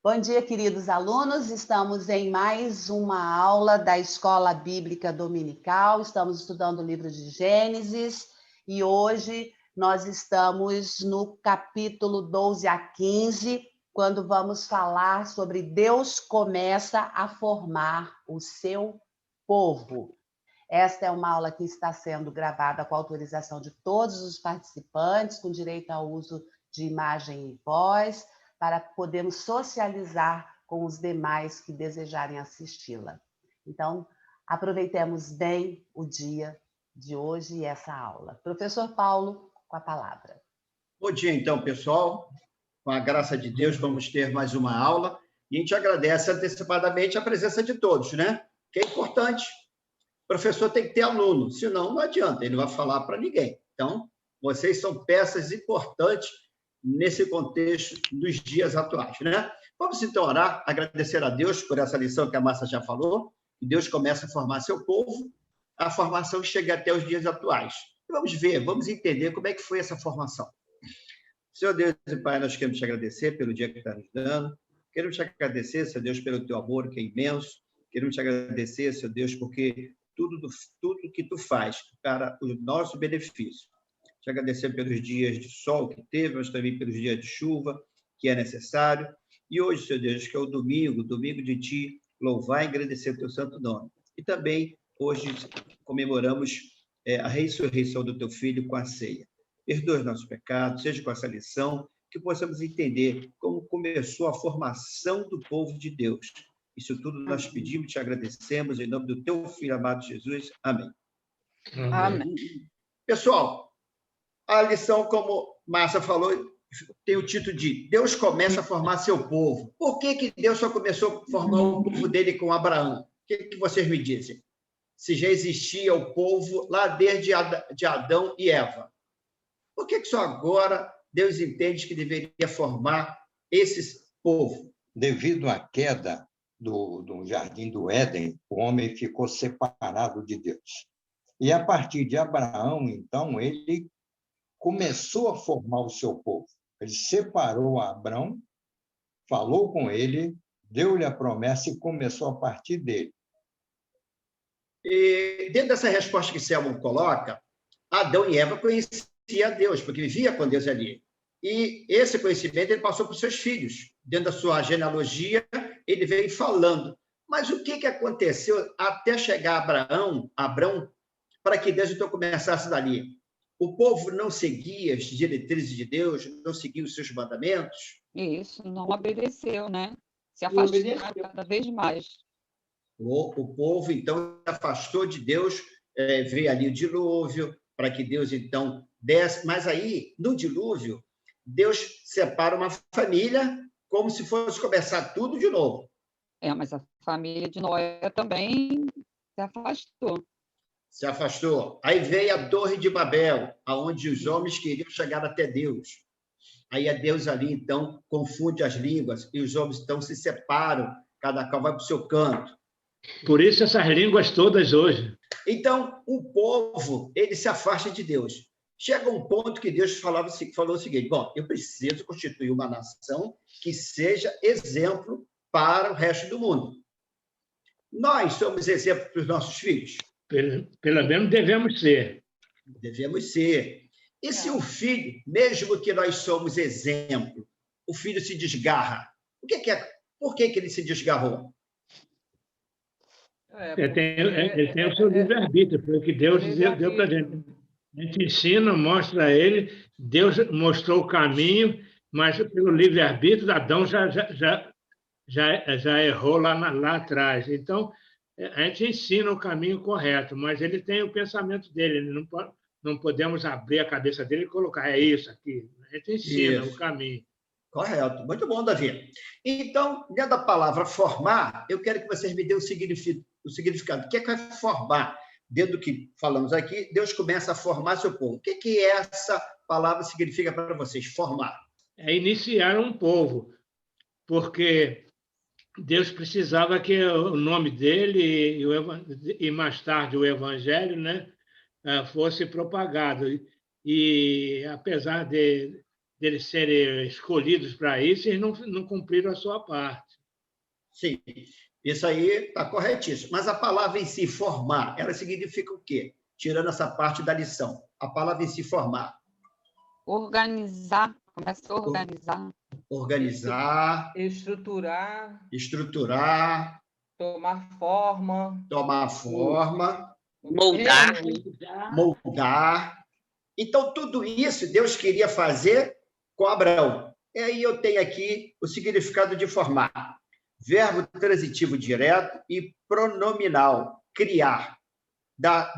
Bom dia, queridos alunos. Estamos em mais uma aula da Escola Bíblica Dominical. Estamos estudando o livro de Gênesis e hoje nós estamos no capítulo 12 a 15, quando vamos falar sobre Deus começa a formar o seu povo. Esta é uma aula que está sendo gravada com a autorização de todos os participantes, com direito ao uso de imagem e voz, para podermos socializar com os demais que desejarem assisti-la. Então, aproveitemos bem o dia de hoje e essa aula. Professor Paulo, com a palavra. Bom dia, então, pessoal. Com a graça de Deus, vamos ter mais uma aula. E a gente agradece antecipadamente a presença de todos, né? Que é importante. O professor tem que ter aluno, senão não adianta, ele não vai falar para ninguém. Então, vocês são peças importantes nesse contexto dos dias atuais, né? Vamos então orar, agradecer a Deus por essa lição que a Márcia já falou, que Deus começa a formar seu povo, a formação chega até os dias atuais. E vamos ver, vamos entender como é que foi essa formação. Senhor Deus e Pai, nós queremos te agradecer pelo dia que está nos dando, queremos te agradecer, Senhor Deus, pelo teu amor, que é imenso, queremos te agradecer, Senhor Deus, porque tudo que tu faz para o nosso benefício. Te agradecer pelos dias de sol que teve, mas também pelos dias de chuva, que é necessário. E hoje, Senhor Deus, que é o domingo de ti, louvar e agradecer o teu santo nome. E também, hoje, comemoramos a ressurreição do teu filho com a ceia. Perdoa os nossos pecados, seja com essa lição, que possamos entender como começou a formação do povo de Deus. Isso tudo nós pedimos e te agradecemos, em nome do teu filho amado Jesus. Amém. Amém. Pessoal, a lição, como Márcia falou, tem o título de Deus começa a formar seu povo. Por que Deus só começou a formar o povo dele com Abraão? O que vocês me dizem? Se já existia o povo lá desde Adão e Eva. Por que só agora Deus entende que deveria formar esse povo? Devido à queda do Jardim do Éden, o homem ficou separado de Deus. E a partir de Abraão, então, ele começou a formar o seu povo. Ele separou Abraão, falou com ele, deu-lhe a promessa e começou a partir dele. E dentro dessa resposta que Selma coloca, Adão e Eva conheciam a Deus, porque vivia com Deus ali. E esse conhecimento ele passou para os seus filhos. Dentro da sua genealogia, ele veio falando. Mas o que aconteceu até chegar Abraão, para que Deus então começasse dali? O povo não seguia as diretrizes de Deus, não seguia os seus mandamentos? Isso, não obedeceu, né? Se afastou cada vez mais. O povo, então, se afastou de Deus, veio ali o dilúvio, para que Deus, então, desse. Mas aí, no dilúvio, Deus separa uma família como se fosse começar tudo de novo. Mas a família de Noé também se afastou. Se afastou. Aí veio a Torre de Babel, aonde os homens queriam chegar até Deus. Aí a Deus ali, então, confunde as línguas e os homens, então, se separam, cada qual vai para o seu canto. Por isso essas línguas todas hoje. Então, o povo, ele se afasta de Deus. Chega um ponto que Deus falou o seguinte, bom, eu preciso constituir uma nação que seja exemplo para o resto do mundo. Nós somos exemplo para os nossos filhos? Pelo menos devemos ser. Devemos ser. E se o filho, mesmo que nós somos exemplo, o filho se desgarra? Por que ele se desgarrou? Ele tem o seu livre-arbítrio, foi o que Deus deu para a gente. A gente ensina, mostra a ele, Deus mostrou o caminho, mas pelo livre-arbítrio, Adão já errou lá atrás. Então, a gente ensina o caminho correto, mas ele tem o pensamento dele, não podemos abrir a cabeça dele e colocar, é isso aqui. A gente ensina o caminho. Correto. Muito bom, Davi. Então, dentro da palavra formar, eu quero que vocês me dêem o significado. O que é formar? Dentro do que falamos aqui, Deus começa a formar seu povo. O que essa palavra significa para vocês, formar? É iniciar um povo, porque Deus precisava que o nome dele e mais tarde o Evangelho, né, fosse propagado. E apesar deles serem escolhidos para isso, eles não cumpriram a sua parte. Sim, isso aí está corretíssimo. Mas a palavra em si, formar, ela significa o quê? Tirando essa parte da lição. A palavra em si, formar. Organizar, começa a organizar. Organizar. Estruturar. Tomar forma. Moldar. Então, tudo isso Deus queria fazer com Abraão. E aí eu tenho aqui o significado de formar. Verbo transitivo direto e pronominal. Criar.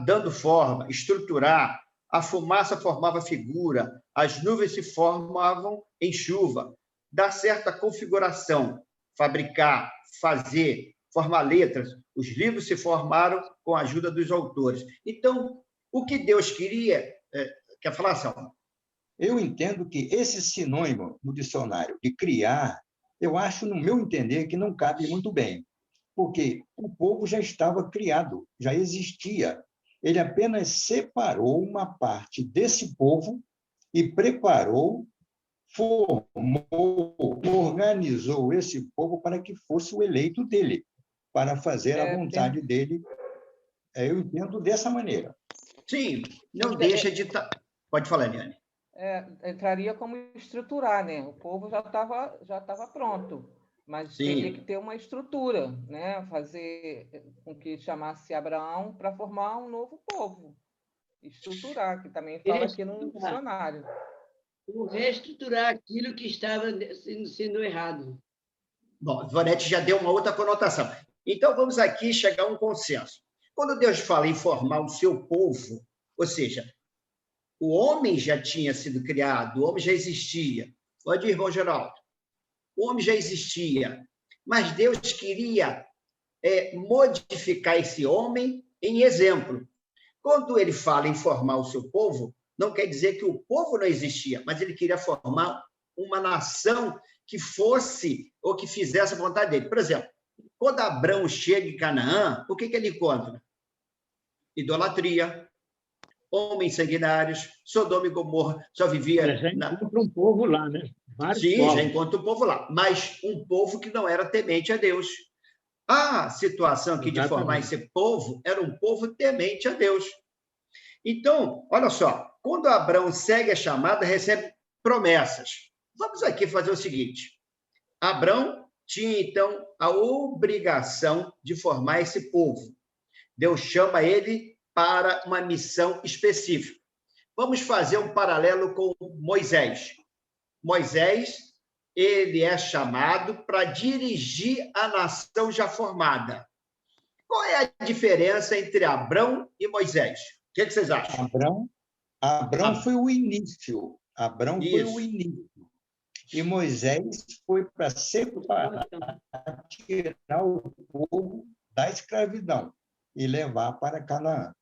Dando forma, estruturar. A fumaça formava figura. As nuvens se formavam em chuva. Dar certa configuração. Fabricar, fazer, formar letras. Os livros se formaram com a ajuda dos autores. Então, o que Deus queria... Quer falar, Salmo? Eu entendo que esse sinônimo no dicionário de criar, eu acho, no meu entender, que não cabe muito bem, porque o povo já estava criado, já existia. Ele apenas separou uma parte desse povo e preparou, formou, organizou esse povo para que fosse o eleito dele, para fazer a vontade dele. Eu entendo dessa maneira. Sim, não deixa de... Pode falar, Eliane. Entraria como estruturar, né? O povo já estava pronto, mas teria que ter uma estrutura, né? Fazer com que chamasse Abraão para formar um novo povo. Estruturar, que também fala aqui no dicionário. Reestruturar aquilo que estava sendo errado. Bom, Ivonete já deu uma outra conotação. Então, vamos aqui chegar a um consenso. Quando Deus fala em formar o seu povo, ou seja, o homem já tinha sido criado, o homem já existia. Pode ir, irmão Geraldo. O homem já existia, mas Deus queria modificar esse homem em exemplo. Quando ele fala em formar o seu povo, não quer dizer que o povo não existia, mas ele queria formar uma nação que fosse ou que fizesse a vontade dele. Por exemplo, quando Abraão chega em Canaã, o que ele encontra? Idolatria, homens sanguinários, Sodoma e Gomorra, só vivia... Já encontra um povo lá, né? Sim, já encontra um povo lá, mas um povo que não era temente a Deus. A situação aqui de formar esse povo era um povo temente a Deus. Então, olha só, quando Abraão segue a chamada, recebe promessas. Vamos aqui fazer o seguinte. Abraão tinha, então, a obrigação de formar esse povo. Deus chama ele para uma missão específica. Vamos fazer um paralelo com Moisés. Moisés, ele é chamado para dirigir a nação já formada. Qual é a diferença entre Abrão e Moisés? O que vocês acham? Abrão foi o início. Abrão foi o início. E Moisés foi para separar, tirar o povo da escravidão e levar para Canaã.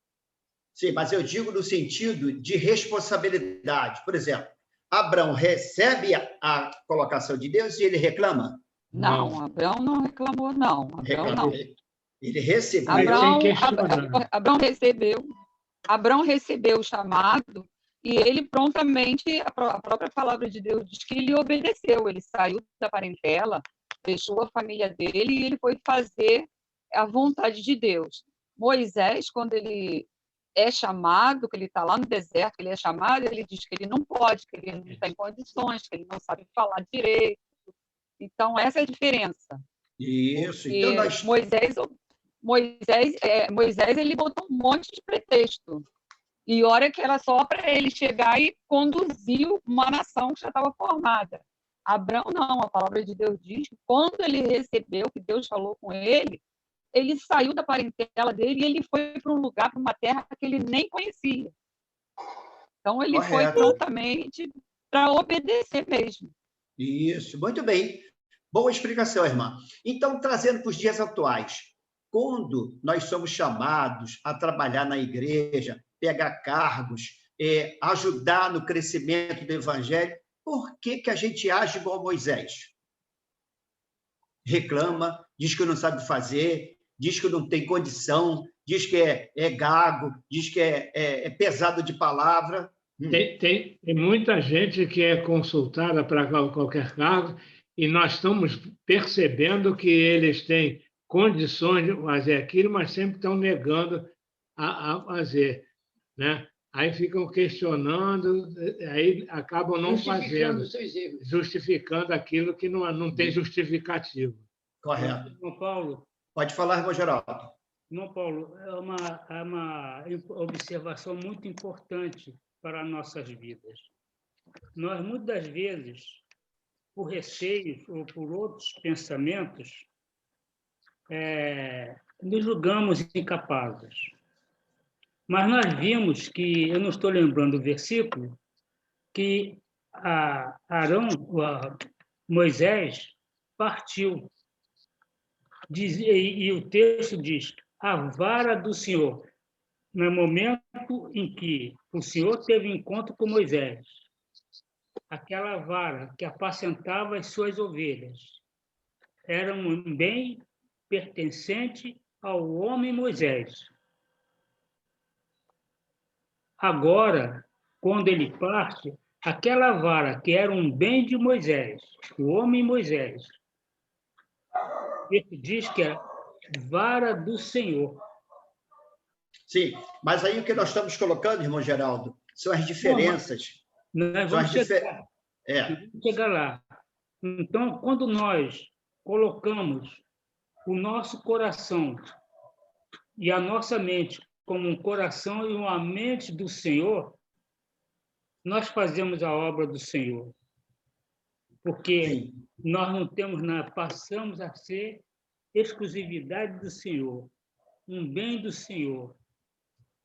Sim, mas eu digo no sentido de responsabilidade. Por exemplo, Abrão recebe a colocação de Deus e ele reclama? Não, Abrão não reclamou, não. Abrão não. Ele recebeu. Abrão recebeu o chamado e ele prontamente, a própria palavra de Deus diz que ele obedeceu. Ele saiu da parentela, deixou a família dele e ele foi fazer a vontade de Deus. Moisés, quando ele é chamado, que ele está lá no deserto, ele é chamado, ele diz que ele não pode, que ele não tem condições, que ele não sabe falar direito. Então, essa é a diferença. Isso. Então, Moisés, ele botou um monte de pretexto. E olha que era só para ele chegar e conduzir uma nação que já estava formada. Abrão, não. A palavra de Deus diz que quando ele recebeu, que Deus falou com ele saiu da parentela dele e ele foi para um lugar, para uma terra que ele nem conhecia. Então, ele foi prontamente para obedecer mesmo. Isso, muito bem. Boa explicação, irmã. Então, trazendo para os dias atuais, quando nós somos chamados a trabalhar na igreja, pegar cargos, ajudar no crescimento do evangelho, por que a gente age igual a Moisés? Reclama, diz que não sabe fazer, diz que não tem condição, diz que é gago, diz que é pesado de palavra. Tem muita gente que é consultada para qualquer cargo e nós estamos percebendo que eles têm condições de fazer aquilo, mas sempre estão negando a fazer, né? Aí ficam questionando, aí acabam não fazendo, justificando aquilo que não tem justificativo. Correto. Irmão Paulo, Pode falar, irmão Geraldo. irmão Paulo, é uma observação muito importante para nossas vidas. Nós, muitas das vezes, por receios ou por outros pensamentos, nos julgamos incapazes. Mas nós vimos que, eu não estou lembrando o versículo, que Moisés partiu. E o texto diz, a vara do Senhor, no momento em que o Senhor teve encontro com Moisés, aquela vara que apacentava as suas ovelhas, era um bem pertencente ao homem Moisés. Agora, quando ele parte, aquela vara que era um bem de Moisés, o homem Moisés, ele diz que é vara do Senhor. Sim, mas aí o que nós estamos colocando, irmão Geraldo, são as diferenças. Nós vamos chegar lá. Então, quando nós colocamos o nosso coração e a nossa mente como um coração e uma mente do Senhor, nós fazemos a obra do Senhor. Porque nós não temos nada, passamos a ser exclusividade do Senhor, um bem do Senhor.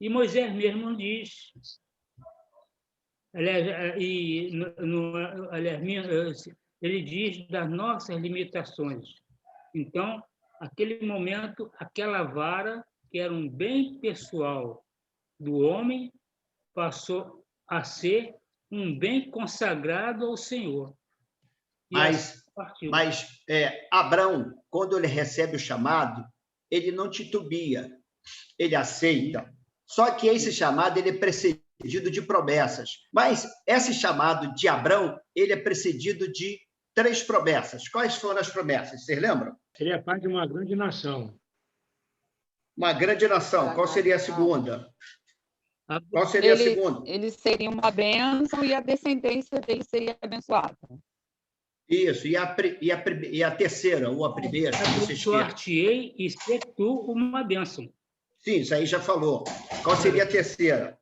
E Moisés mesmo diz, ele diz das nossas limitações. Então, naquele momento, aquela vara, que era um bem pessoal do homem, passou a ser um bem consagrado ao Senhor. Mas Abrão, quando ele recebe o chamado, ele não titubia, ele aceita. Só que esse chamado ele é precedido de promessas. Mas esse chamado de Abrão, ele é precedido de 3 promessas. Quais foram as promessas? Vocês lembram? Seria pai de uma grande nação. Uma grande nação. Qual seria a segunda? Qual seria a segunda? Ele seria uma bênção e a descendência dele seria abençoada. Isso. E a terceira, ou a primeira? Abençoar-te-ei e ser tu uma bênção. Sim, isso aí já falou. Qual seria a terceira?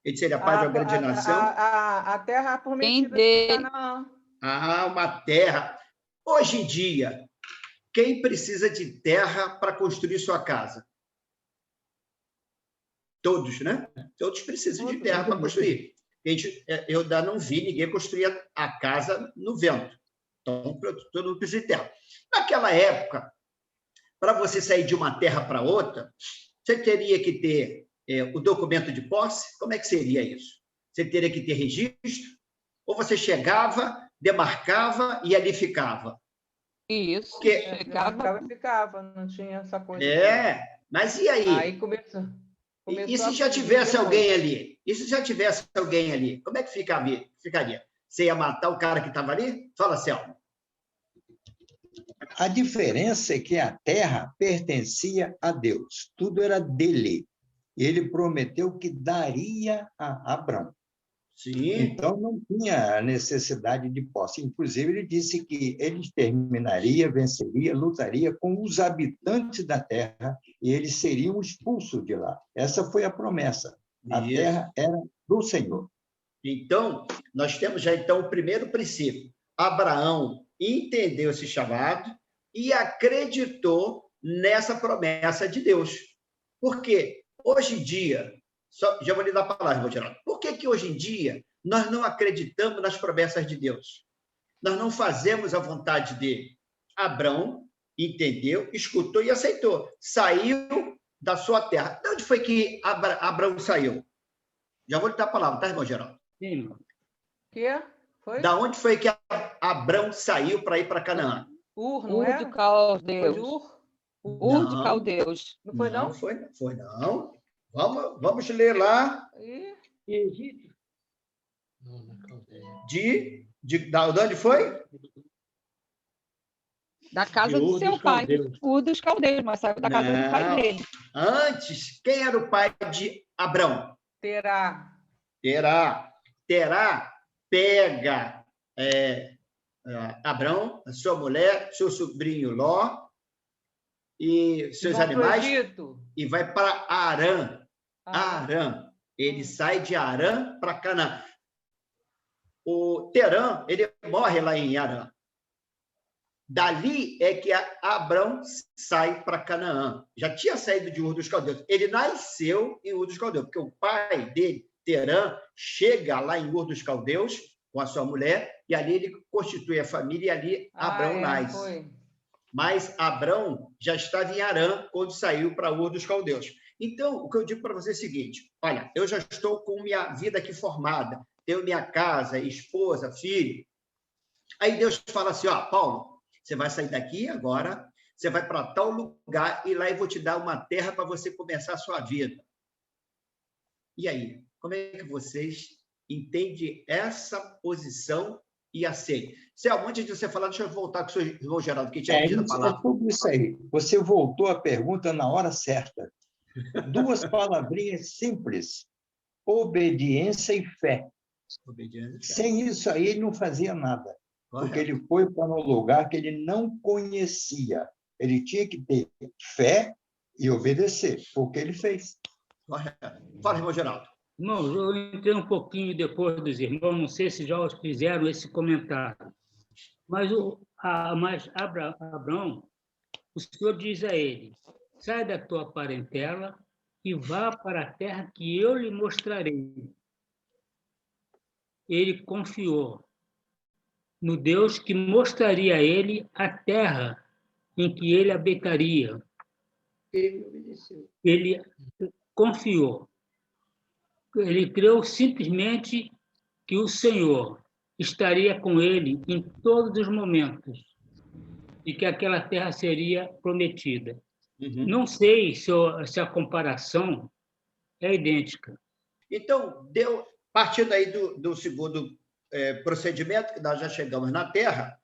Ele seria pai de uma grande nação? A terra prometida de Canaã. Uma terra. Hoje em dia, quem precisa de terra para construir sua casa? Todos, né? Todos precisam de terra para construir. Eu ainda não vi ninguém construir a casa no vento. Então, todo mundo precisa de terra. Naquela época, para você sair de uma terra para outra, você teria que ter o documento de posse? Como é que seria isso? Você teria que ter registro? Ou você chegava, demarcava e ali ficava? Isso, ficava, não tinha essa coisa. Mas e aí? Aí começou e se já tivesse alguém ali? E se já tivesse alguém ali? Como é que ficaria? Você ia matar o cara que estava ali? Fala, Selma. A diferença é que a terra pertencia a Deus. Tudo era dele. Ele prometeu que daria a Abrão. Sim. Então, não tinha necessidade de posse. Inclusive, ele disse que ele terminaria, venceria, lutaria com os habitantes da terra e eles seriam expulsos de lá. Essa foi a promessa. A terra era do Senhor. Então, nós temos já o primeiro princípio. Abraão entendeu esse chamado e acreditou nessa promessa de Deus. Porque hoje em dia, já vou lhe dar a palavra, irmão Geraldo. Por que hoje em dia nós não acreditamos nas promessas de Deus? Nós não fazemos a vontade dele. Abrão entendeu, escutou e aceitou. Saiu da sua terra. De onde foi que Abrão saiu? Já vou lhe dar a palavra, tá, irmão Geraldo? Sim. Foi? Da onde foi que Abrão saiu para ir para Canaã? Não é? De Caldeus. Ur de Caldeus. Não foi, não? Foi não. Vamos ler lá. Egito. De onde foi? Da casa do seu pai, Ur dos Caldeus, mas saiu da casa do pai dele. Antes, quem era o pai de Abrão? Terá. Terá pega Abrão, a sua mulher, seu sobrinho Ló e seus animais e vai para Arã. Arã. Ele sai de Arã para Canaã. O Terã, ele morre lá em Arã. Dali é que Abrão sai para Canaã. Já tinha saído de Ur dos Caldeus. Ele nasceu em Ur dos Caldeus, porque o pai dele, Terã, chega lá em Ur dos Caldeus com a sua mulher, e ali ele constitui a família, e ali Abrão nasce. Foi. Mas Abrão já estava em Arã quando saiu para Ur dos Caldeus. Então, o que eu digo para você é o seguinte: olha, eu já estou com minha vida aqui formada, tenho minha casa, esposa, filho. Aí Deus fala assim: ó, Paulo, você vai sair daqui agora, você vai para tal lugar, e lá eu vou te dar uma terra para você começar a sua vida. E aí, como é que vocês entendem essa posição e aceitam? Selma, antes de você falar, deixa eu voltar com o seu irmão Geraldo, que tinha pedido a palavra. É tudo isso aí. Você voltou a pergunta na hora certa. 2 palavrinhas simples: obediência e fé. Sem isso aí, ele não fazia nada. Porque ele foi para um lugar que ele não conhecia. Ele tinha que ter fé e obedecer. Foi o que ele fez. Fala, irmão Geraldo. Irmãos, eu entrei um pouquinho depois dos irmãos, não sei se já fizeram esse comentário. Mas Abraão, o Senhor diz a ele: sai da tua parentela e vá para a terra que eu lhe mostrarei. Ele confiou no Deus que mostraria a ele a terra em que ele habitaria. Ele confiou. Ele creu simplesmente que o Senhor estaria com ele em todos os momentos e que aquela terra seria prometida. Uhum. Não sei se a comparação é idêntica. Então, partindo aí do segundo procedimento, que nós já chegamos na terra,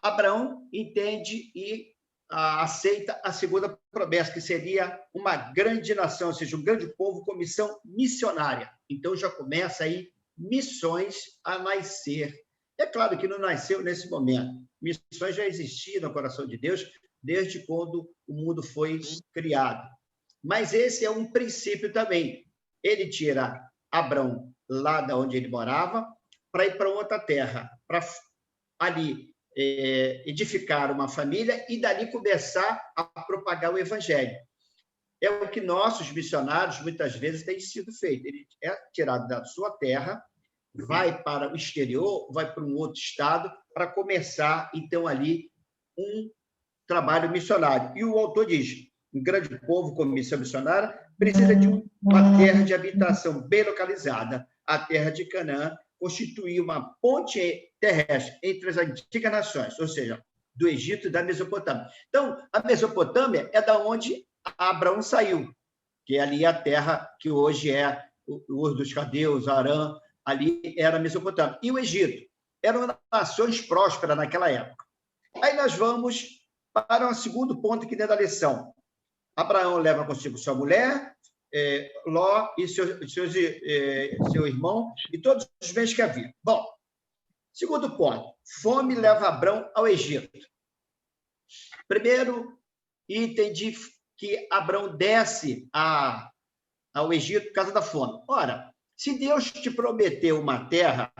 Abraão entende e aceita a segunda promessa, que seria uma grande nação, ou seja, um grande povo com missão missionária. Então, já começa aí missões a nascer. É claro que não nasceu nesse momento. Missões já existiam no coração de Deus desde quando o mundo foi criado. Mas esse é um princípio também. Ele tira Abrão lá de onde ele morava para ir para outra terra, para ali edificar uma família e dali começar a propagar o evangelho. É o que nossos missionários muitas vezes têm sido feito. Ele é tirado da sua terra, vai para o exterior, vai para um outro estado para começar, então, ali um trabalho missionário. E o autor diz: um grande povo com missão missionária precisa de uma terra de habitação bem localizada. A terra de Canaã constituía uma ponte terrestre entre as antigas nações, ou seja, do Egito e da Mesopotâmia. Então, a Mesopotâmia é da onde Abraão saiu, que é ali a terra que hoje é o Ur dos Caldeus, Arã, ali era a Mesopotâmia. E o Egito eram nações prósperas naquela época. Aí nós vamos para um segundo ponto aqui dentro da lição. Abraão leva consigo sua mulher, Ló e seu irmão e todos os bens que havia. Bom, segundo ponto, fome leva Abrão ao Egito. Primeiro item de que Abrão desce ao Egito por causa da fome. Ora, se Deus te prometeu uma terra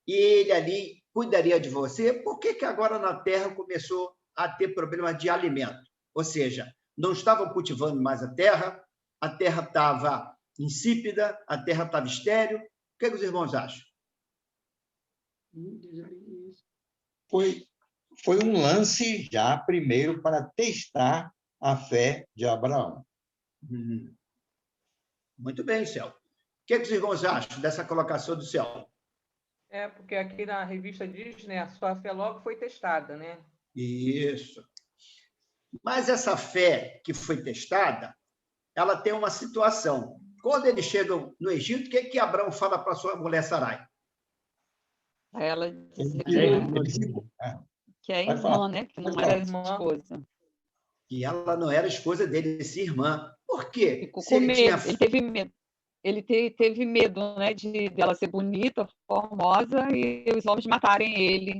e ele ali cuidaria de você, por que agora na terra começou a ter problemas de alimento? Ou seja, não estavam cultivando mais a terra estava insípida, a terra estava estéril. O que os irmãos acham? Foi um lance já primeiro para testar a fé de Abraão. Muito bem, Céu. O que os irmãos acham dessa colocação do Céu? Porque aqui na revista diz, né, a sua fé logo foi testada, né? Isso. Mas essa fé que foi testada, ela tem uma situação. quando eles chegam no Egito, o que Abraão fala para sua mulher Sarai? Ela disse que é Pode irmã, falar. né? Que não era esposa. Que ela não era esposa dele, sim, irmã. Por quê? Ficou Se com ele medo, tinha... ele teve medo. Ele teve medo, né, de ela ser bonita, formosa, e os homens matarem ele.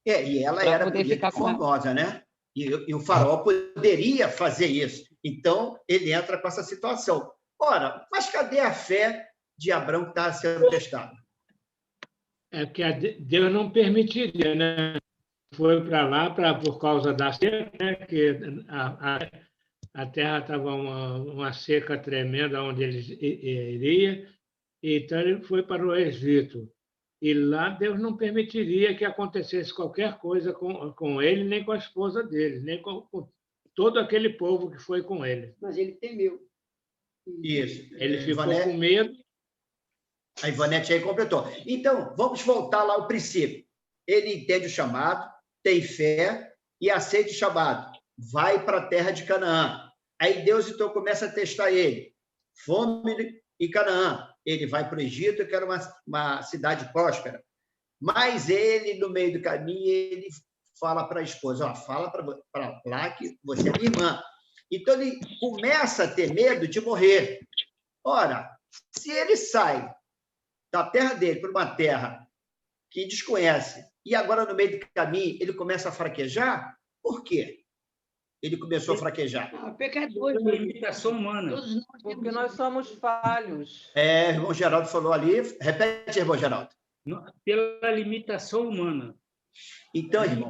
E ela pra era poder bonita ficar e com ela. formosa, né? E o faraó poderia fazer isso. Então, ele entra com essa situação. Ora, mas cadê a fé de Abraão que está sendo testado? É que Deus não permitiria, né? Foi para lá por causa da seca, né? Que a terra estava uma seca tremenda onde ele iria, então ele foi para o Egito. E lá Deus não permitiria que acontecesse qualquer coisa com ele, nem com a esposa dele, nem com todo aquele povo que foi com ele. Mas ele temeu. Isso. Ele ficou com medo. A Ivonete aí completou. Então, vamos voltar lá ao princípio. Ele entende o chamado, tem fé e aceita o chamado. Vai para a terra de Canaã. Aí Deus, então, começa a testar ele. Fome e Canaã. Ele vai para o Egito, que era uma cidade próspera. Mas ele, no meio do caminho, ele fala para a esposa, fala para lá que você é minha irmã. Então, ele começa a ter medo de morrer. Ora, se ele sai da terra dele para uma terra que desconhece, e agora, no meio do caminho, ele começa a fraquejar, por quê? Ele começou a fraquejar. Pecador. Pela limitação humana. Porque nós somos falhos. Irmão Geraldo falou ali. Repete, irmão Geraldo. Pela limitação humana. Então, irmão...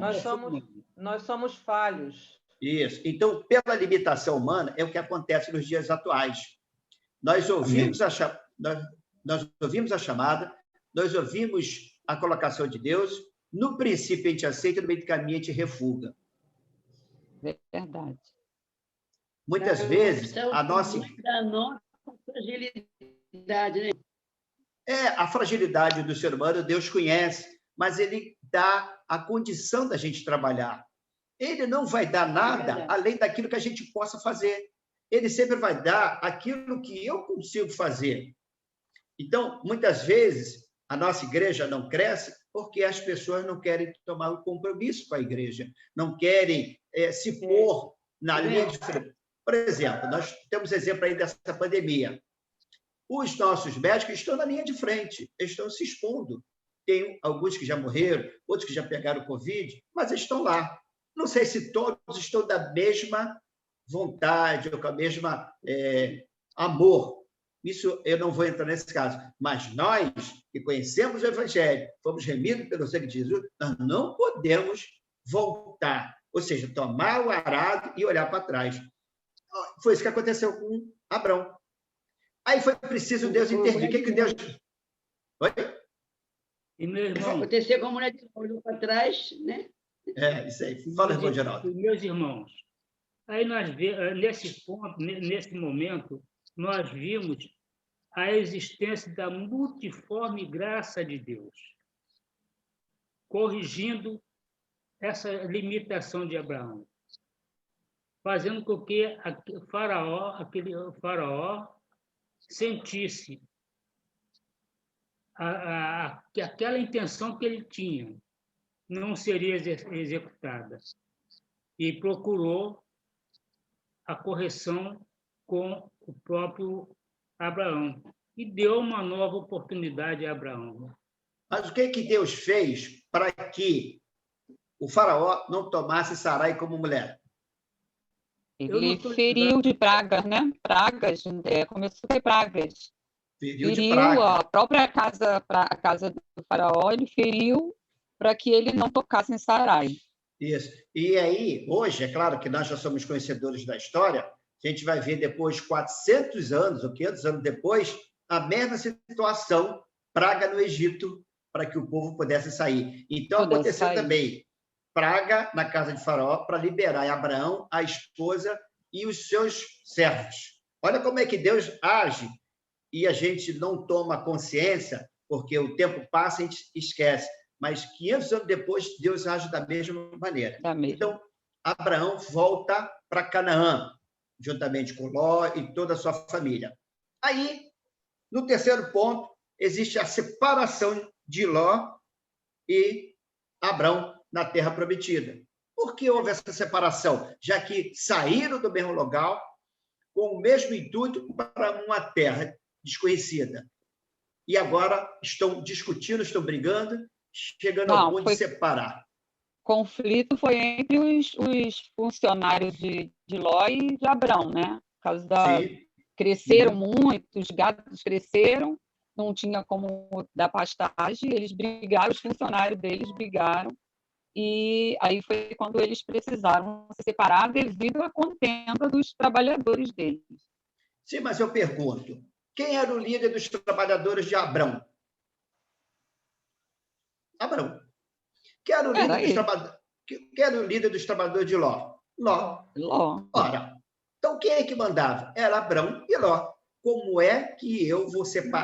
Nós somos falhos. Isso. Então, pela limitação humana, é o que acontece nos dias atuais. Nós ouvimos a chamada, nós ouvimos a colocação de Deus, no princípio a gente aceita, no meio do caminho a gente refuga. Verdade. Muitas vezes, a nossa fragilidade, né? A fragilidade do ser humano, Deus conhece, mas ele dá a condição da gente trabalhar. Ele não vai dar nada além daquilo que a gente possa fazer. Ele sempre vai dar aquilo que eu consigo fazer. Então, muitas vezes, a nossa igreja não cresce porque as pessoas não querem tomar um compromisso com a igreja, não querem se pôr na linha de frente. Por exemplo, nós temos exemplo aí dessa pandemia. Os nossos médicos estão na linha de frente, eles estão se expondo. Tem alguns que já morreram, outros que já pegaram Covid, mas eles estão lá. Não sei se todos estão da mesma vontade ou com a mesma amor. Isso eu não vou entrar nesse caso. Mas nós, que conhecemos o Evangelho, fomos remidos pelo sangue de Jesus, nós não podemos voltar. Ou seja, tomar o arado e olhar para trás. Foi isso que aconteceu com Abrão. Aí foi preciso Deus intervir. O que Deus... Oi? E, meu irmão... Aconteceu com a mulher que olhou para trás, né? Isso aí. Fala, irmão Geraldo. Meus irmãos, aí nós vemos, nesse ponto, nesse momento, nós vimos a existência da multiforme graça de Deus, corrigindo essa limitação de Abraão, fazendo com que aquele faraó sentisse que aquela intenção que ele tinha não seria executada, e procurou a correção com o próprio Abraão, e deu uma nova oportunidade a Abraão. Mas o que Deus fez para que o faraó não tomasse Sarai como mulher? Ele feriu de praga, né? Pragas, começou a ter pragas. Feriu de praga. A própria casa, a casa do faraó, ele feriu para que ele não tocasse em Sarai. Isso. E aí, hoje, é claro que nós já somos conhecedores da história, a gente vai ver depois, 400 anos ou 500 anos depois, a mesma situação, praga no Egito, para que o povo pudesse sair. Então, aconteceu também praga na casa de Faraó para liberar Abraão, a esposa e os seus servos. Olha como é que Deus age e a gente não toma consciência, porque o tempo passa e a gente esquece. Mas 500 anos depois, Deus age da mesma maneira. Então, Abraão volta para Canaã, juntamente com Ló e toda a sua família. Aí, no terceiro ponto, existe a separação de Ló e Abrão na terra prometida. Por que houve essa separação? Já que saíram do mesmo local com o mesmo intuito para uma terra desconhecida. E agora estão discutindo, estão brigando, chegando ao ponto de separar. Conflito foi entre os funcionários de Ló e de Abrão, né? Por causa da... Cresceram muito, os gatos cresceram, não tinha como dar pastagem, eles brigaram, os funcionários deles brigaram, e aí foi quando eles precisaram se separar devido à contenda dos trabalhadores deles. Sim, mas eu pergunto, quem era o líder dos trabalhadores de Abrão? Abrão. Quem era o líder dos trabalhadores de Ló? Ló. Ora, então quem é que mandava? Era Abrão e Ló. Como é que eu vou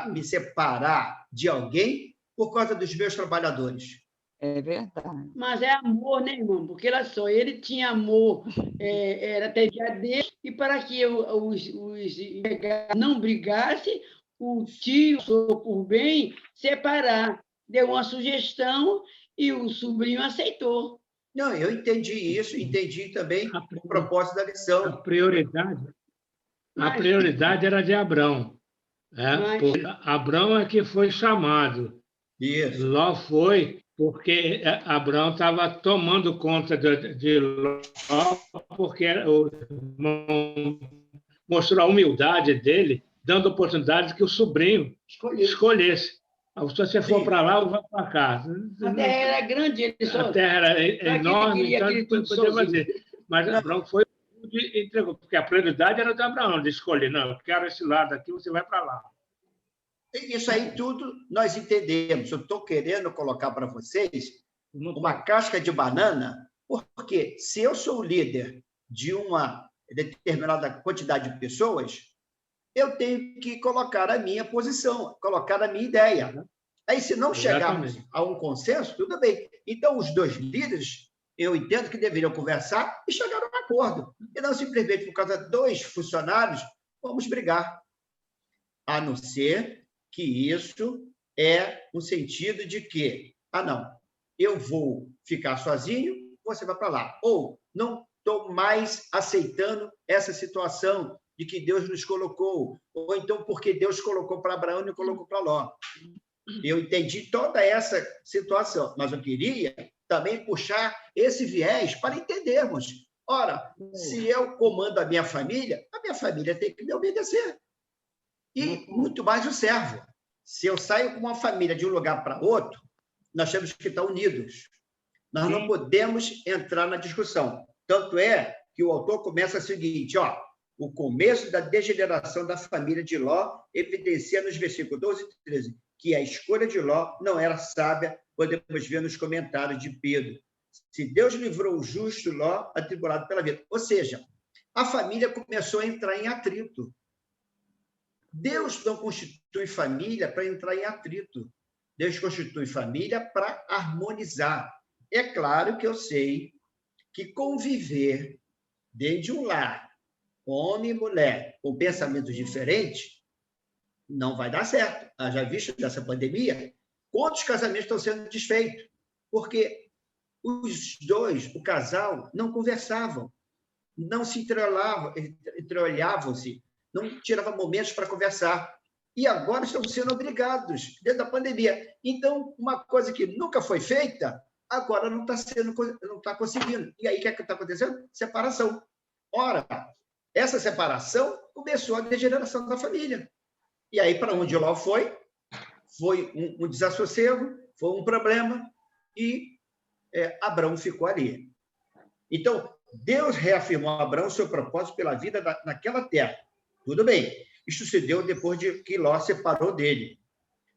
me separar de alguém por causa dos meus trabalhadores? É verdade. Mas é amor, né, irmão? Porque olha só, ele tinha amor, era até dia dele, e para que os empregados não brigassem, o tio, por bem, separar. Deu uma sugestão e o sobrinho aceitou. Não, eu entendi isso, entendi também o propósito da lição. A prioridade era de Abrão. Porque Abrão é que foi chamado. Isso. Ló foi porque Abrão estava tomando conta de Ló, porque o irmão mostrou a humildade dele, dando oportunidade que o sobrinho escolhesse. Se você for para lá, ou vai para cá. A terra era grande, a terra era enorme, então ele podia fazer. Mas Abraão foi e entregou, porque a prioridade era de Abraão, de escolher. Não, eu quero esse lado aqui, você vai para lá. Isso aí tudo nós entendemos. Eu estou querendo colocar para vocês uma casca de banana, porque se eu sou o líder de uma determinada quantidade de pessoas, eu tenho que colocar a minha posição, colocar a minha ideia. Aí, se não chegarmos a um consenso, tudo bem. Então, os dois líderes, eu entendo que deveriam conversar e chegar a um acordo. E não simplesmente por causa de dois funcionários, vamos brigar. A não ser que isso é no sentido de que, não, eu vou ficar sozinho, você vai para lá. Ou não estou mais aceitando essa situação de que Deus nos colocou, ou então porque Deus colocou para Abraão e não colocou para Ló. Eu entendi toda essa situação, mas eu queria também puxar esse viés para entendermos. Ora, se eu comando a minha família tem que me obedecer. E muito mais o servo. Se eu saio com uma família de um lugar para outro, nós temos que estar unidos. Nós não podemos entrar na discussão. Tanto é que o autor começa o seguinte, o começo da degeneração da família de Ló evidencia nos versículos 12 e 13 que a escolha de Ló não era sábia, podemos ver nos comentários de Pedro. Se Deus livrou o justo Ló, atribulado pela vida. Ou seja, a família começou a entrar em atrito. Deus não constitui família para entrar em atrito. Deus constitui família para harmonizar. É claro que eu sei que conviver dentro de um lar, homem e mulher, com pensamentos diferentes, não vai dar certo. Já visto dessa pandemia, quantos casamentos estão sendo desfeitos? Porque os dois, o casal, não conversavam, não se entreolhavam-se, não tiravam momentos para conversar. E agora estão sendo obrigados, dentro da pandemia. Então, uma coisa que nunca foi feita, agora não está conseguindo. E aí, o que está acontecendo? Separação. Ora, essa separação começou a degeneração da família. E aí, para onde Ló foi um desassossego, foi um problema, e Abrão ficou ali. Então, Deus reafirmou a Abrão seu propósito pela vida naquela terra. Tudo bem. Isso se deu depois de que Ló separou dele.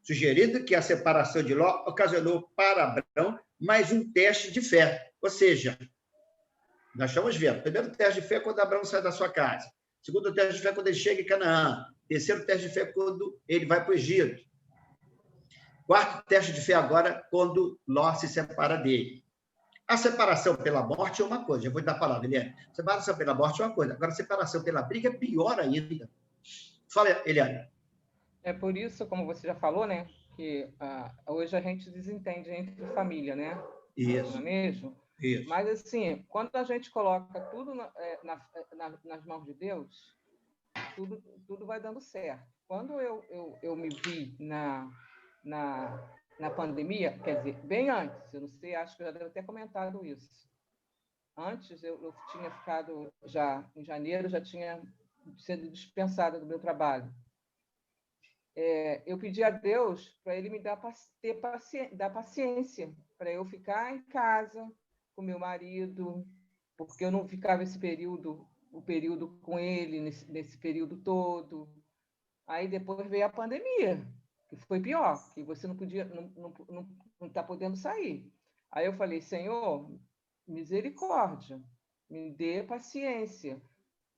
Sugerindo que a separação de Ló ocasionou para Abrão mais um teste de fé. Ou seja, nós estamos vendo, o primeiro teste de fé é quando Abrão sai da sua casa. O segundo teste de fé é quando ele chega em Canaã. O terceiro teste de fé é quando ele vai para o Egito. Quarto teste de fé agora, quando Ló se separa dele. A separação pela morte é uma coisa. Eu vou dar a palavra, Eliane. Separação pela morte é uma coisa. Agora, a separação pela briga é pior ainda. Fala, Eliane. É por isso, como você já falou, né, que hoje a gente desentende entre família, né? Isso. Não é mesmo? Isso. Mas, assim, quando a gente coloca tudo nas mãos de Deus, tudo vai dando certo. Quando eu me vi na pandemia, quer dizer, bem antes, eu não sei, acho que eu já devo ter comentado isso. Antes, eu tinha ficado, já em janeiro, já tinha sido dispensada do meu trabalho. Eu pedi a Deus para Ele me dar paciência, para eu ficar em casa com meu marido, porque eu não ficava o período com ele, nesse período todo. Aí depois veio a pandemia, que foi pior, que você não podia, não está podendo sair. Aí eu falei, Senhor, misericórdia, me dê paciência.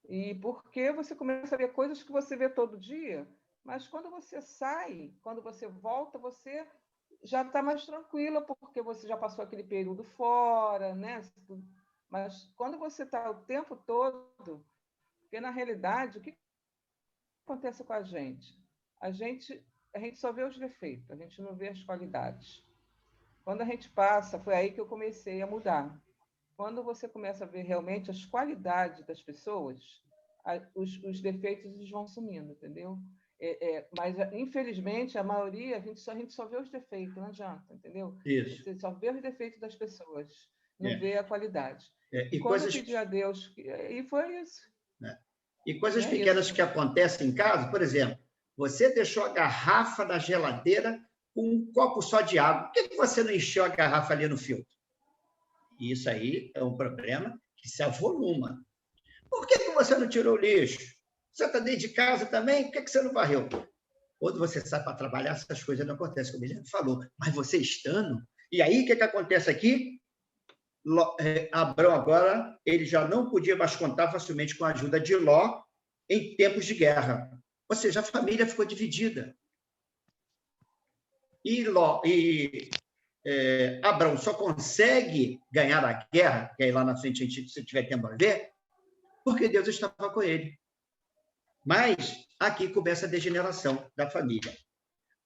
E porque você começa a ver coisas que você vê todo dia, mas quando você sai, quando você volta, você já está mais tranquila, porque você já passou aquele período fora, né? Mas quando você está o tempo todo, porque na realidade, o que acontece com a gente? A gente só vê os defeitos, a gente não vê as qualidades. Quando a gente passa, foi aí que eu comecei a mudar. Quando você começa a ver realmente as qualidades das pessoas, os defeitos eles vão sumindo, entendeu? Mas, infelizmente, a maioria, a gente só vê os defeitos, não adianta, entendeu? Isso. Você só vê os defeitos das pessoas, não vê a qualidade. E quando eu pedi a Deus, e foi isso. E coisas pequenas que acontecem em casa, por exemplo, você deixou a garrafa na geladeira com um copo só de água. Por que você não encheu a garrafa ali no filtro? Isso aí é um problema que se avoluma. Por que você não tirou o lixo? Você está dentro de casa também? Por que você não varreu? Quando você sai para trabalhar, essas coisas não acontecem, como ele falou. Mas você estando... E aí, o que acontece aqui? Abrão agora, ele já não podia mais contar facilmente com a ajuda de Ló em tempos de guerra. Ou seja, a família ficou dividida. E Abrão só consegue ganhar a guerra, que aí lá na frente, se tiver tempo a ver, porque Deus estava com ele. Mas aqui começa a degeneração da família.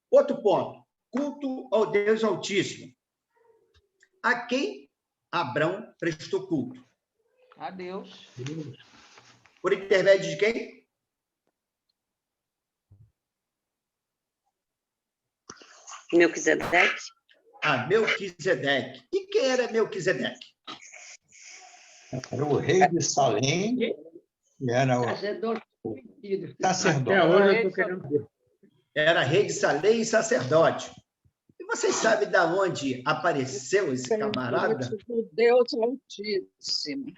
Outro ponto, culto ao Deus Altíssimo. A quem Abrão prestou culto? A Deus. Por intermédio de quem? Melquisedeque. Melquisedeque. E quem era Melquisedeque? Era o rei de Salém, e era o sacerdote. Até hoje eu estou querendo ver. Era rei de Salém e sacerdote. E vocês sabem de onde apareceu esse camarada? Deus Altíssimo.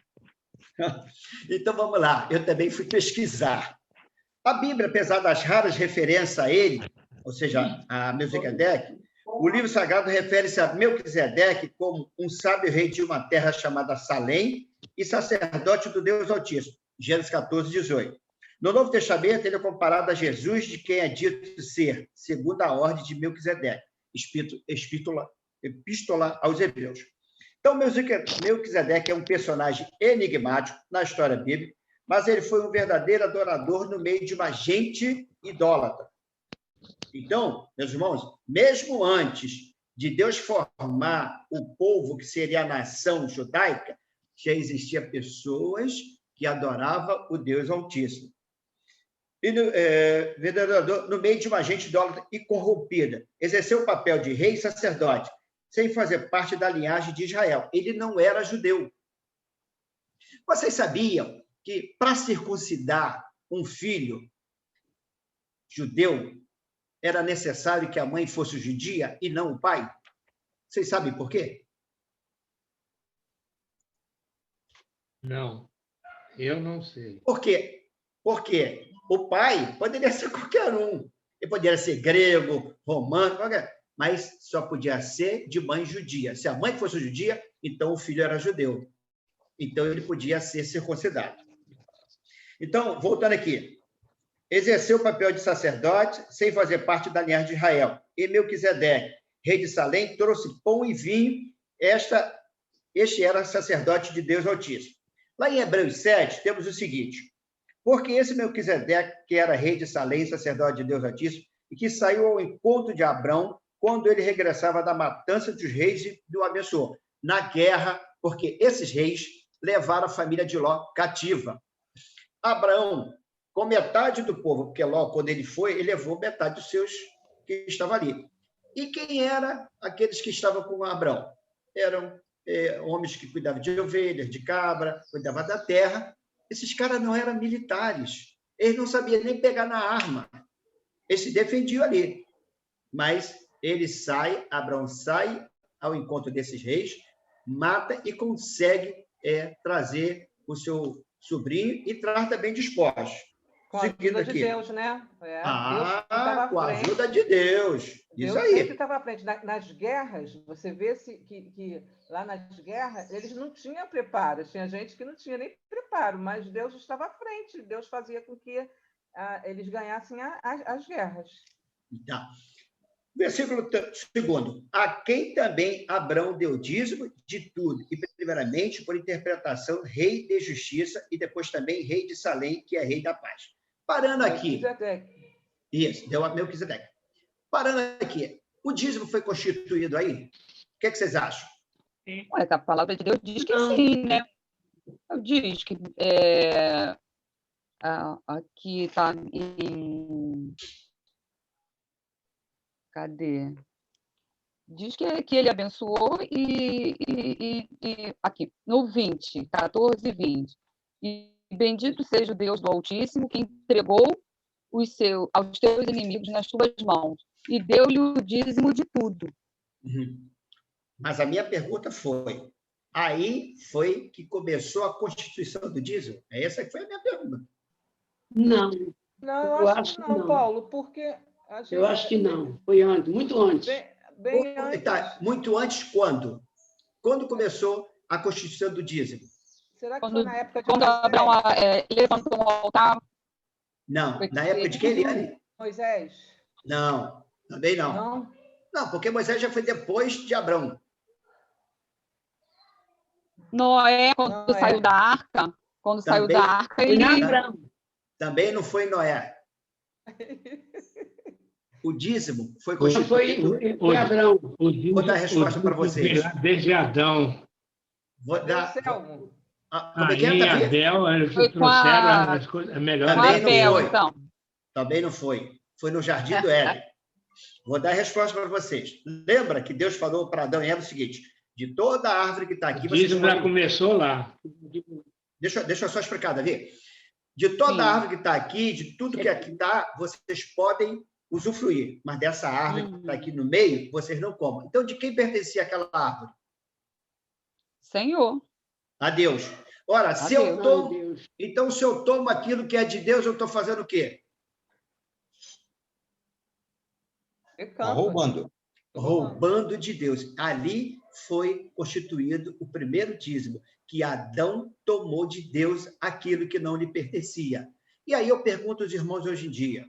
Então, vamos lá. Eu também fui pesquisar. A Bíblia, apesar das raras referências a ele, ou seja, a Melquisedeque, o livro sagrado refere-se a Melquisedeque como um sábio rei de uma terra chamada Salém e sacerdote do Deus Altíssimo. Gênesis 14, 18. No Novo Testamento, ele é comparado a Jesus, de quem é dito ser, segundo a ordem de Melquisedeque, Epístola aos Hebreus. Então, Melquisedeque é um personagem enigmático na história bíblica, mas ele foi um verdadeiro adorador no meio de uma gente idólatra. Então, meus irmãos, mesmo antes de Deus formar o povo que seria a nação judaica, já existiam pessoas que adoravam o Deus Altíssimo. E no meio de uma gente idólatra e corrompida, exerceu o papel de rei e sacerdote, sem fazer parte da linhagem de Israel. Ele não era judeu. Vocês sabiam que, para circuncidar um filho judeu, era necessário que a mãe fosse judia e não o pai? Vocês sabem por quê? Não, eu não sei. Por quê? Porque o pai poderia ser qualquer um. Ele poderia ser grego, romano, mas só podia ser de mãe judia. Se a mãe fosse judia, então o filho era judeu. Então ele podia ser circuncidado. Então, voltando aqui. Exerceu o papel de sacerdote sem fazer parte da linhagem de Israel. E Melquisedeque, rei de Salém, trouxe pão e vinho. Este era sacerdote de Deus Altíssimo. Lá em Hebreus 7, temos o seguinte: porque esse Melquisedeque, que era rei de Salém, sacerdote de Deus Altíssimo, e que saiu ao encontro de Abrão quando ele regressava da matança dos reis e o abençoou na guerra, porque esses reis levaram a família de Ló cativa. Abraão, com metade do povo, porque Ló, quando ele foi, ele levou metade dos seus que estavam ali. E quem eram aqueles que estavam com Abraão? Eram homens que cuidavam de ovelhas, de cabra, cuidavam da terra. Esses caras não eram militares. Eles não sabiam nem pegar na arma. Eles se defendiam ali. Mas ele sai, Abraão sai ao encontro desses reis, mata e consegue trazer o seu sobrinho e traz também despojos. Com a ajuda de Deus, né? Com a ajuda de Deus. Isso aí. Deus sempre estava à frente. Nas guerras, você vê que lá nas guerras, eles não tinham preparo. Tinha gente que não tinha nem preparo, mas Deus estava à frente. Deus fazia com que eles ganhassem as guerras. Tá. Versículo 2. A quem também Abrão deu dízimo de tudo, e primeiramente, por interpretação, rei de justiça, e depois também rei de Salém, que é rei da paz. Parando aqui. Isso, deu a Melquisedeque. Parando aqui. O dízimo foi constituído aí? O que é que vocês acham? A palavra de Deus diz que sim, né? Diz que aqui está em... Cadê? Diz que ele abençoou e aqui, no 20, 14 e 20. E bendito seja o Deus do Altíssimo, que entregou aos teus inimigos nas tuas mãos e deu-lhe o dízimo de tudo. Mas a minha pergunta foi, aí foi que começou a constituição do dízimo? Essa que foi a minha pergunta. Não. Não, eu acho que não, Paulo, porque... Eu acho que não. Foi antes, muito antes. Bem antes. Tá, muito antes quando? Quando começou a constituição do dízimo? Será que foi na época de quando Abraão levantou um altar? Não, na época de quem, Eliane? Moisés? Não, também não. Não? Não, porque Moisés já foi depois de Abraão. Noé, quando saiu da arca. Quando saiu da arca, ele... Também não foi Noé. O dízimo foi constituído... Foi Abraão. Vou dar a resposta para vocês. Desde Adão. Vou dar... Caim e Abel, eles trouxeram as coisas melhores. Também não foi. Então. Também não foi. Foi no Jardim do Éden. Vou dar a resposta para vocês. Lembra que Deus falou para Adão e Eva o seguinte, de toda a árvore que está aqui... O dízimo já começou lá. Deixa eu só explicar, Davi. De toda a árvore que está aqui, de tudo que aqui está, vocês podem usufruir. Mas dessa árvore que está aqui no meio, vocês não comam. Então, de quem pertencia aquela árvore? Senhor. A Deus. Ora, se eu tomo... Então, se eu tomo aquilo que é de Deus, eu estou fazendo o quê? Roubando. Roubando de Deus. Ali foi constituído o primeiro dízimo, que Adão tomou de Deus aquilo que não lhe pertencia. E aí eu pergunto aos irmãos hoje em dia,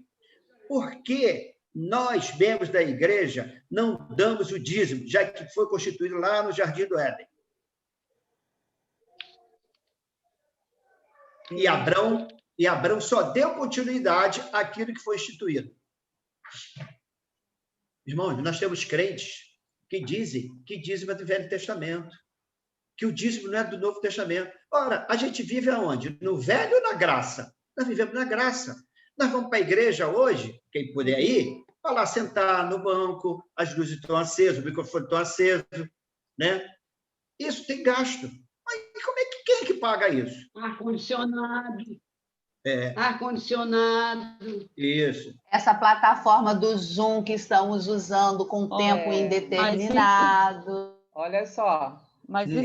por que nós, membros da igreja, não damos o dízimo, já que foi constituído lá no Jardim do Éden? E Abrão só deu continuidade àquilo que foi instituído. Irmãos, nós temos crentes que dizem que dízimo é do Velho Testamento, que o dízimo não é do Novo Testamento. Ora, a gente vive aonde? No Velho ou na graça? Nós vivemos na graça. Nós vamos para a igreja hoje, quem puder ir, vai lá sentar no banco, as luzes estão acesas, o microfone está aceso, né? Isso tem gasto. Mas quem é que paga isso? Ar-condicionado. Ar-condicionado. Isso. Essa plataforma do Zoom que estamos usando com tempo indeterminado. Olha só. Mas isso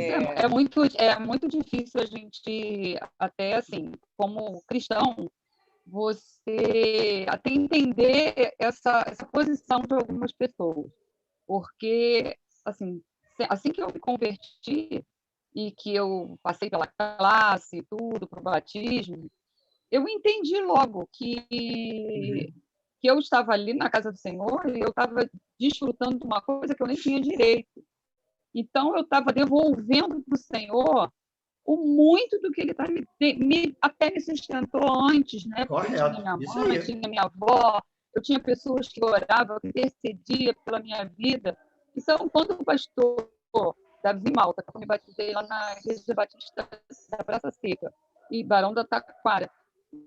é muito difícil a gente, até assim, como cristão, você até entender essa posição de algumas pessoas. Porque, assim que eu me converti e que eu passei pela classe, tudo, para o batismo, eu entendi logo que eu estava ali na casa do Senhor e eu estava desfrutando de uma coisa que eu nem tinha direito. Então, eu estava devolvendo para o Senhor o muito do que ele até me sustentou antes, né? Porque Correto. tinha minha mãe, tinha minha avó, eu tinha pessoas que oravam, que intercediam pela minha vida. Então, quando o pastor Davi Malta, que eu me batizei lá na Igreja Batista da Praça Seca, e Barão da Taquara.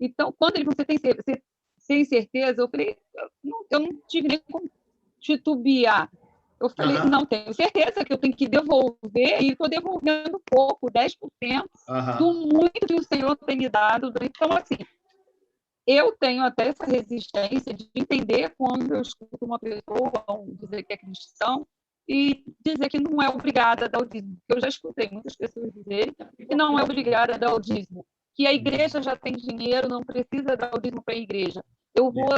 Então, quando ele falou, você tem certeza? Eu falei, eu não tive nem como titubear. Eu falei, não, tenho certeza que eu tenho que devolver, e estou devolvendo pouco, 10% do muito que o Senhor tem me dado. Então, assim, eu tenho até essa resistência de entender quando eu escuto uma pessoa dizer que é cristão e dizer que não é obrigada a dar o dízimo. Eu já escutei muitas pessoas dizerem que não é obrigada a dar o dízimo, que a igreja já tem dinheiro, não precisa dar o dízimo para a igreja. Eu vou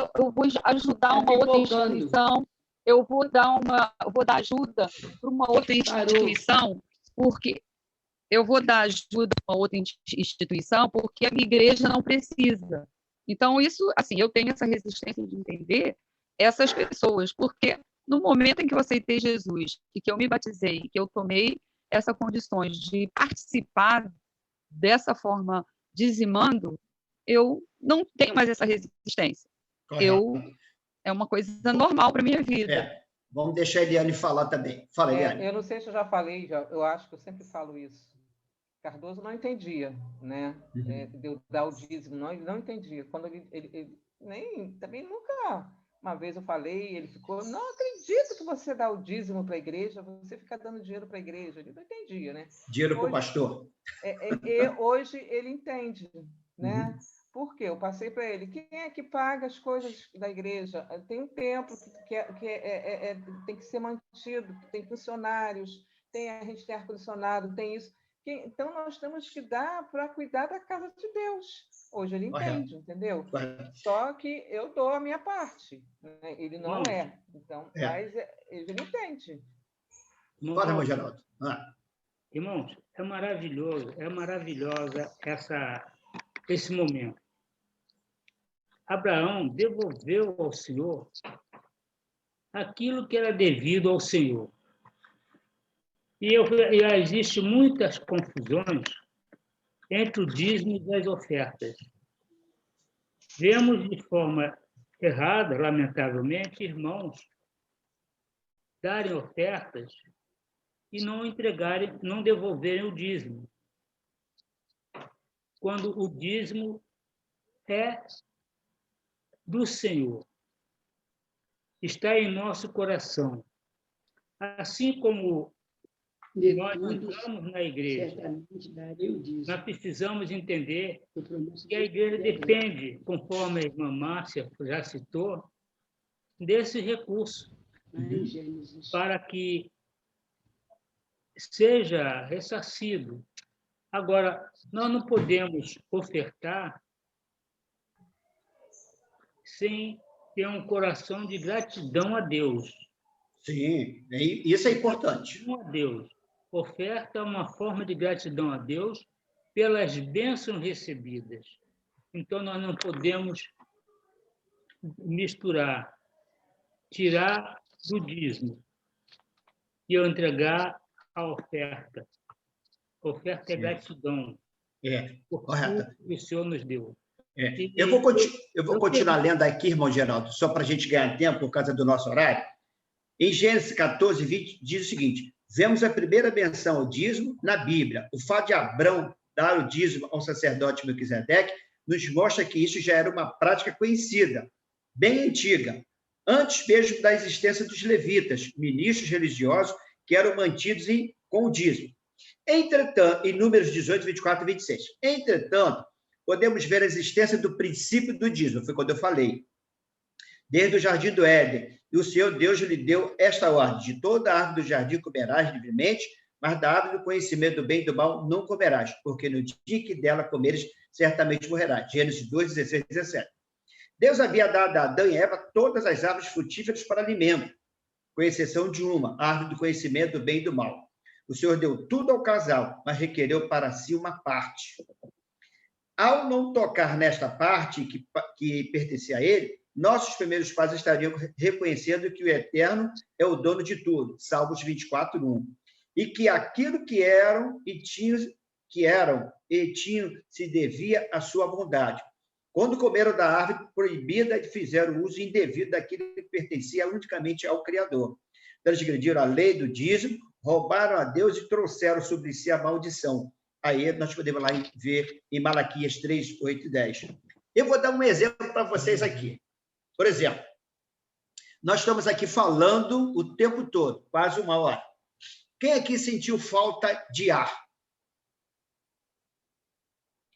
ajudar uma outra instituição, eu vou dar ajuda para uma outra instituição, porque eu vou dar ajuda para uma outra instituição porque a minha igreja não precisa. Então, isso, assim, eu tenho essa resistência de entender essas pessoas, porque no momento em que eu aceitei Jesus e que eu me batizei, que eu tomei essas condições de participar dessa forma, dizimando, eu não tenho mais essa resistência. É uma coisa normal para a minha vida. Vamos deixar a Eliane falar também. Fala, Eliane. Eu não sei se eu já falei, eu acho que eu sempre falo isso. Cardoso não entendia, né? De eu dar o dízimo, não entendia. Quando ele nem também nunca. Uma vez eu falei, ele ficou, não acredito que você dá o dízimo para a igreja, você fica dando dinheiro para a igreja. Ele não entendia, né? Dinheiro para o pastor. Hoje ele entende, né? Por quê? Eu passei para ele, quem é que paga as coisas da igreja? Tem um templo que tem que ser mantido, tem funcionários, a gente tem ar-condicionado, tem isso. Então, nós temos que dar para cuidar da casa de Deus. Hoje ele entende, entendeu? Só que eu dou a minha parte. Né? Ele não é. Então, mas ele entende. Fala, irmão Geraldo. Irmãos, é maravilhosa esse momento. Abraão devolveu ao Senhor aquilo que era devido ao Senhor. E existem muitas confusões entre o dízimo e as ofertas. Vemos de forma errada, lamentavelmente, irmãos darem ofertas e não devolverem o dízimo. Quando o dízimo é do Senhor, está em nosso coração. Assim como nós entramos na igreja, nós precisamos entender que a igreja depende, conforme a irmã Márcia já citou, desse recurso, para que seja ressarcido. Agora, nós não podemos ofertar sem ter um coração de gratidão a Deus. Sim, isso é importante. Gratidão a Deus. Oferta é uma forma de gratidão a Deus pelas bênçãos recebidas. Então, nós não podemos misturar, tirar do dízimo e eu entregar a oferta. Oferta é gratidão. Correto. O Senhor nos deu. Eu vou continuar lendo aqui, irmão Geraldo, só para a gente ganhar tempo por causa do nosso horário. Em Gênesis 14, 20, diz o seguinte: vemos a primeira menção ao dízimo na Bíblia. O fato de Abrão dar o dízimo ao sacerdote Melquisedeque nos mostra que isso já era uma prática conhecida, bem antiga, antes mesmo da existência dos levitas, ministros religiosos que eram mantidos com o dízimo. Entretanto, em Números 18, 24 e 26. Entretanto, podemos ver a existência do princípio do dízimo, foi quando eu falei. Desde o jardim do Éden, e o Senhor Deus lhe deu esta ordem: de toda a árvore do jardim comerás livremente, mas da árvore do conhecimento do bem e do mal não comerás, porque no dia que dela comeres, certamente morrerás. Gênesis 2, 16 e 17. Deus havia dado a Adão e Eva todas as árvores frutíferas para alimento, com exceção de uma, a árvore do conhecimento do bem e do mal. O Senhor deu tudo ao casal, mas requereu para si uma parte. Ao não tocar nesta parte que pertencia a ele, nossos primeiros pais estariam reconhecendo que o Eterno é o dono de tudo, Salmos 24, 1. E que aquilo que eram e tinham se devia à sua bondade. quando comeram da árvore proibida e fizeram uso indevido daquilo que pertencia unicamente ao Criador. Transgrediram a lei do dízimo, roubaram a Deus e trouxeram sobre si a maldição. Aí nós podemos lá ver em Malaquias 3, 8 e 10. Eu vou dar um exemplo para vocês aqui. Por exemplo, nós estamos aqui falando o tempo todo, quase uma hora. Quem aqui sentiu falta de ar?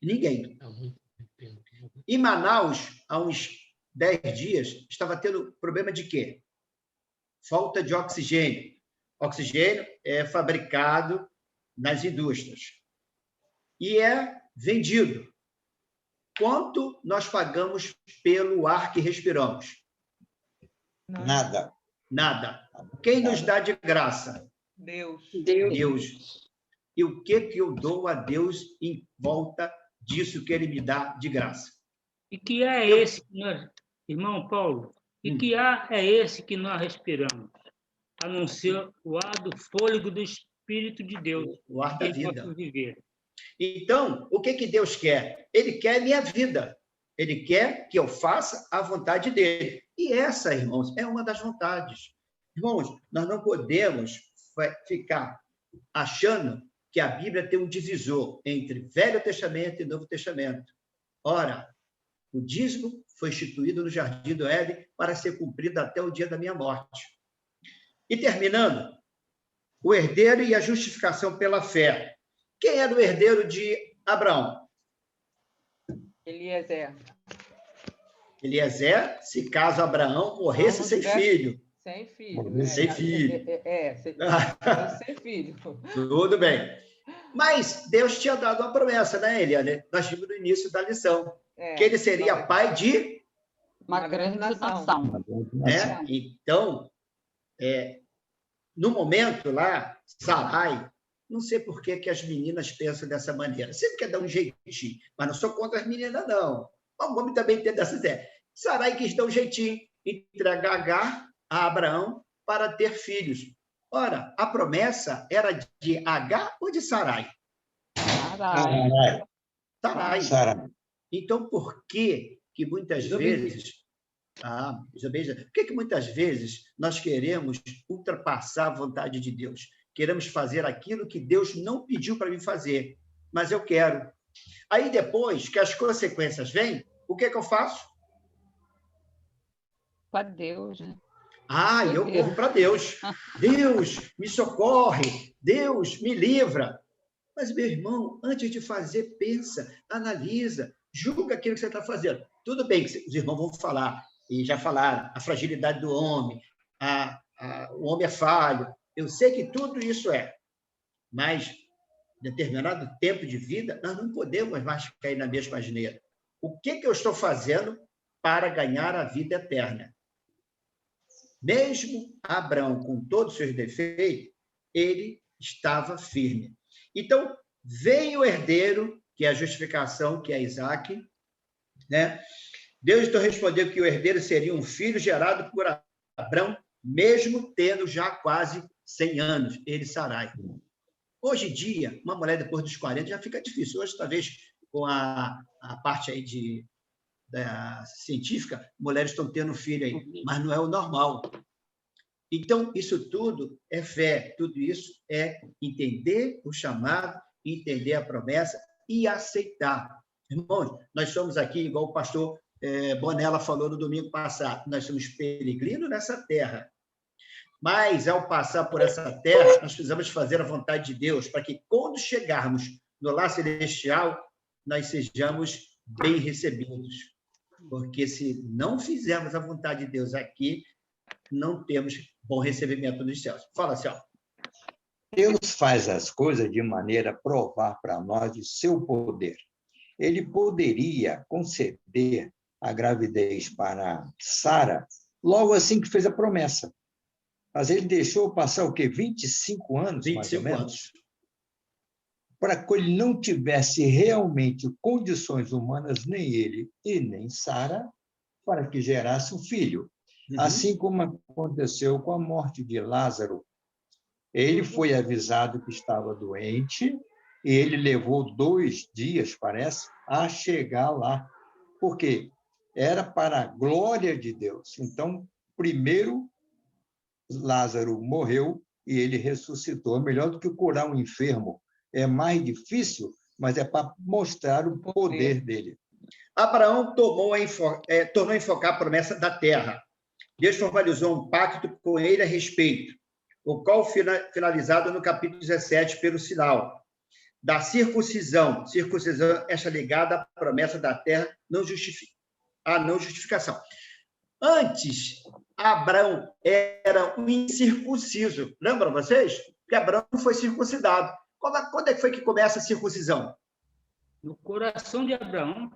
Ninguém. Em Manaus, há uns 10 dias, estava tendo problema de quê? Falta de oxigênio. Oxigênio é fabricado nas indústrias e é vendido. Quanto nós pagamos pelo ar que respiramos? Nada. Nada. Quem nos dá de graça? Deus. Deus. E o que eu dou a Deus em volta disso que Ele me dá de graça? E que ar é esse, irmão Paulo? E que ar é esse que nós respiramos? A não ser o ar do fôlego do Espírito de Deus. O ar da vida. Viver. Então, o que Deus quer? Ele quer a minha vida. Ele quer que eu faça a vontade dele. E essa, irmãos, é uma das vontades. Irmãos, nós não podemos ficar achando que a Bíblia tem um divisor entre Velho Testamento e Novo Testamento. Ora, o dízimo foi instituído no Jardim do Éden para ser cumprido até o dia da minha morte. E terminando, o herdeiro e a justificação pela fé. Quem era o herdeiro de Abraão? Eliezer. Eliezer, se caso Abraão morresse sem filho. Sem filho. Sem filho. Sem filho. Tudo bem. Mas Deus tinha dado uma promessa, né, Eliane? Nós vimos no início da lição. Que ele seria pai de uma grande nação. Então, no momento lá, Sarai, não sei por que as meninas pensam dessa maneira. Sempre quer dar um jeitinho, mas não sou contra as meninas, não. O homem também tem dessa ideia. Sarai quis dar um jeitinho, entregar Agar a Abraão para ter filhos. Ora, a promessa era de Agar ou de Sarai? Sarai. Então, por que muitas vezes... por que muitas vezes nós queremos ultrapassar a vontade de Deus? Queremos fazer aquilo que Deus não pediu para mim fazer, mas eu quero. Aí, depois que as consequências vêm, o que eu faço? Para Deus, né? Eu corro para Deus. Deus, me socorre. Deus, me livra. Mas, meu irmão, antes de fazer, pensa, analisa, julga aquilo que você está fazendo. Tudo bem que os irmãos vão falar, e já falaram, a fragilidade do homem, o homem é falho. Eu sei que tudo isso mas em determinado tempo de vida, nós não podemos mais cair na mesma asneira. O que eu estou fazendo para ganhar a vida eterna? Mesmo Abraão, com todos os seus defeitos, ele estava firme. Então, veio o herdeiro, que é a justificação, que é Isaac, né? Deus então respondeu que o herdeiro seria um filho gerado por Abraão, mesmo tendo já quase 100 anos, ele Sarai. Hoje em dia, uma mulher depois dos 40 já fica difícil. Hoje, talvez, com a parte aí científica, mulheres estão tendo filho aí, mas não é o normal. Então, isso tudo é fé, tudo isso é entender o chamado, entender a promessa e aceitar. Irmãos, nós somos aqui, igual o pastor Bonella falou no domingo passado, nós somos peregrinos nessa terra. Mas, ao passar por essa terra, nós precisamos fazer a vontade de Deus, para que, quando chegarmos no lar celestial, nós sejamos bem recebidos. Porque, se não fizermos a vontade de Deus aqui, não temos bom recebimento nos céus. Fala, Céu. Deus faz as coisas de maneira a provar para nós o seu poder. Ele poderia conceder a gravidez para Sara logo assim que fez a promessa. Mas ele deixou passar o quê? 25 anos, mais ou menos? Para que ele não tivesse realmente condições humanas, nem ele e nem Sara, para que gerasse um filho. Assim como aconteceu com a morte de Lázaro. Ele foi avisado que estava doente, e ele levou 2 dias, parece, a chegar lá. Por quê? Era para a glória de Deus. Então, primeiro, Lázaro morreu e ele ressuscitou. Melhor do que curar um enfermo. É mais difícil, mas é para mostrar o poder dele. Abraão tornou a enfocar a promessa da terra. Deus formalizou um pacto com ele a respeito, o qual finalizado no capítulo 17 pelo sinal da circuncisão. Circuncisão, esta ligada à promessa da terra, a não justificação. Antes, Abraão era um incircunciso. Lembram vocês? Que Abraão não foi circuncidado. Quando é que foi que começa a circuncisão? No coração de Abraão.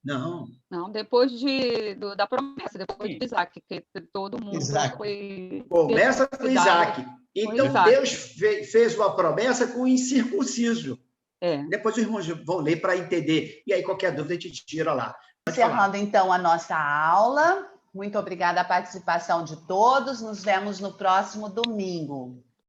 Não. Não, depois da promessa, depois de Isaac, que todo mundo foi... Começa com Isaac. Então, Deus fez uma promessa com o incircunciso. Depois os irmãos vão ler para entender. E aí, qualquer dúvida, a gente tira lá. Encerrando, então, a nossa aula. Muito obrigada à participação de todos. Nos vemos no próximo domingo.